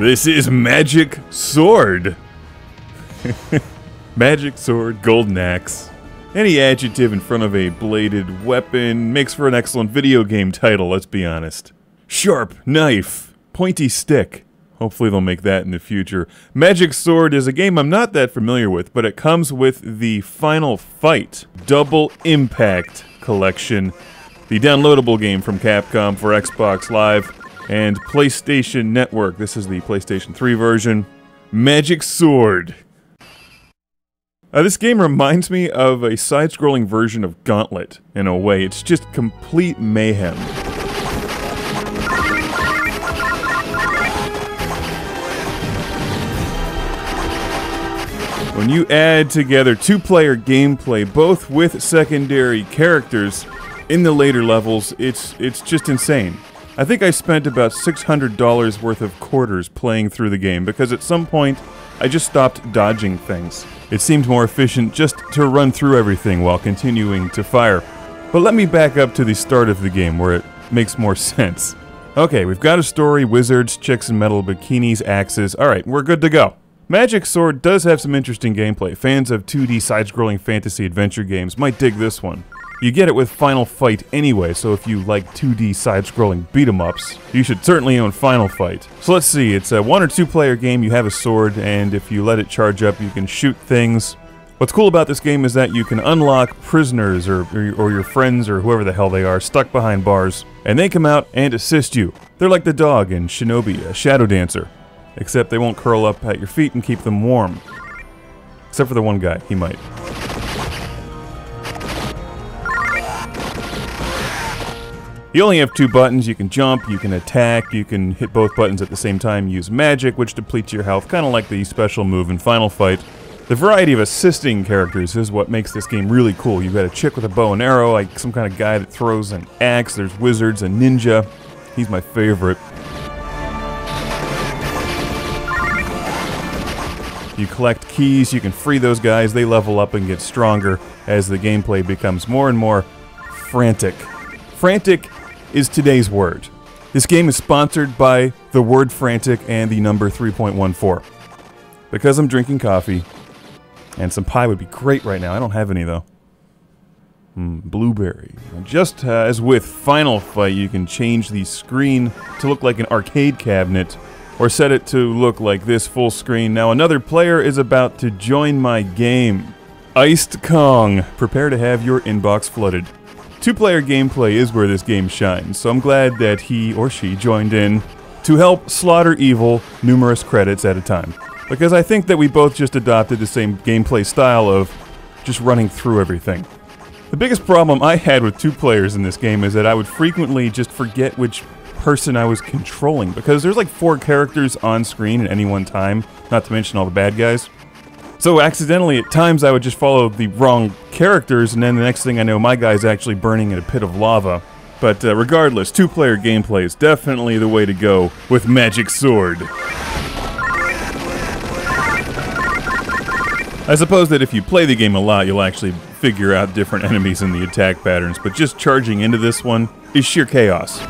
This is Magic Sword. Magic Sword, Golden Axe. Any adjective in front of a bladed weapon makes for an excellent video game title, let's be honest. Sharp Knife, Pointy Stick. Hopefully they'll make that in the future. Magic Sword is a game I'm not that familiar with, but it comes with the Final Fight Double Impact Collection, the downloadable game from Capcom for Xbox Live and PlayStation Network. This is the PlayStation 3 version. Magic Sword. This game reminds me of a side-scrolling version of Gauntlet, in a way. It's just complete mayhem. When you add together two-player gameplay, both with secondary characters, in the later levels, it's just insane. I think I spent about $600 worth of quarters playing through the game, because at some point, I just stopped dodging things. It seemed more efficient just to run through everything while continuing to fire. But let me back up to the start of the game, where it makes more sense. Okay, we've got a story, wizards, chicks in metal bikinis, axes. Alright, we're good to go. Magic Sword does have some interesting gameplay. Fans of 2D side-scrolling fantasy adventure games might dig this one. You get it with Final Fight anyway, so if you like 2D side-scrolling beat-em-ups, you should certainly own Final Fight. So let's see, it's a 1 or 2 player game, you have a sword, and if you let it charge up, you can shoot things. What's cool about this game is that you can unlock prisoners, or your friends, or whoever the hell they are, stuck behind bars, and they come out and assist you. They're like the dog in Shinobi, a shadow dancer. Except they won't curl up at your feet and keep them warm. Except for the one guy, he might. You only have 2 buttons. You can jump, you can attack, you can hit both buttons at the same time, use magic, which depletes your health, kind of like the special move in Final Fight. The variety of assisting characters is what makes this game really cool. You've got a chick with a bow and arrow, like some kind of guy that throws an axe, there's wizards, a ninja. He's my favorite. You collect keys, you can free those guys, they level up and get stronger as the gameplay becomes more and more frantic. Frantic is today's word. This game is sponsored by the word frantic and the number 3.14. Because I'm drinking coffee, and some pie would be great right now. I don't have any though. Blueberry. Just as with Final Fight, you can change the screen to look like an arcade cabinet, or set it to look like this full screen. Now another player is about to join my game. Iced Kong. Prepare to have your inbox flooded. 2-player gameplay is where this game shines, so I'm glad that he or she joined in to help slaughter evil numerous credits at a time. Because I think that we both just adopted the same gameplay style of just running through everything. The biggest problem I had with 2 players in this game is that I would frequently just forget which person I was controlling, because there's like 4 characters on screen at any one time, not to mention all the bad guys. So accidentally, at times, I would just follow the wrong characters, and then the next thing I know, my guy's actually burning in a pit of lava. But regardless, 2-player gameplay is definitely the way to go with Magic Sword. I suppose that if you play the game a lot, you'll actually figure out different enemies and the attack patterns, but just charging into this one is sheer chaos.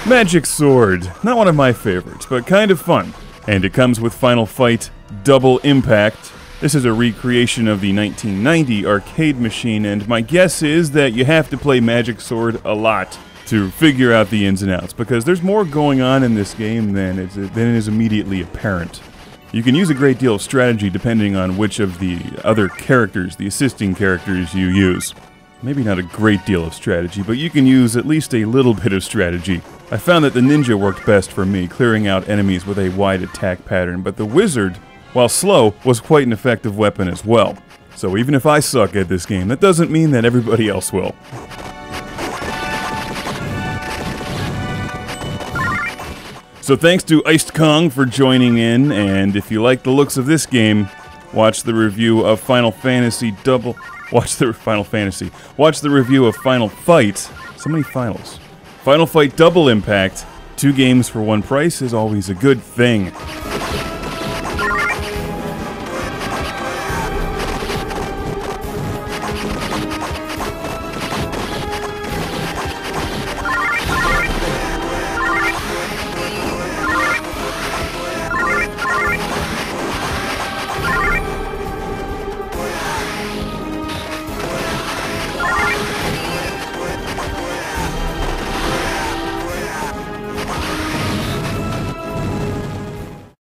Magic Sword, not one of my favorites, but kind of fun. And it comes with Final Fight Double Impact. This is a recreation of the 1990 arcade machine, and my guess is that you have to play Magic Sword a lot to figure out the ins and outs, because there's more going on in this game than is immediately apparent. You can use a great deal of strategy depending on which of the other characters, the assisting characters, you use. Maybe not a great deal of strategy, but you can use at least a little bit of strategy. I found that the ninja worked best for me, clearing out enemies with a wide attack pattern, but the wizard, while slow, was quite an effective weapon as well. So even if I suck at this game, that doesn't mean that everybody else will. So thanks to Iced Kong for joining in, and if you like the looks of this game, watch the review of Final review of Final Fight. So many finals. Final Fight Double Impact. 2 games for one price is always a good thing.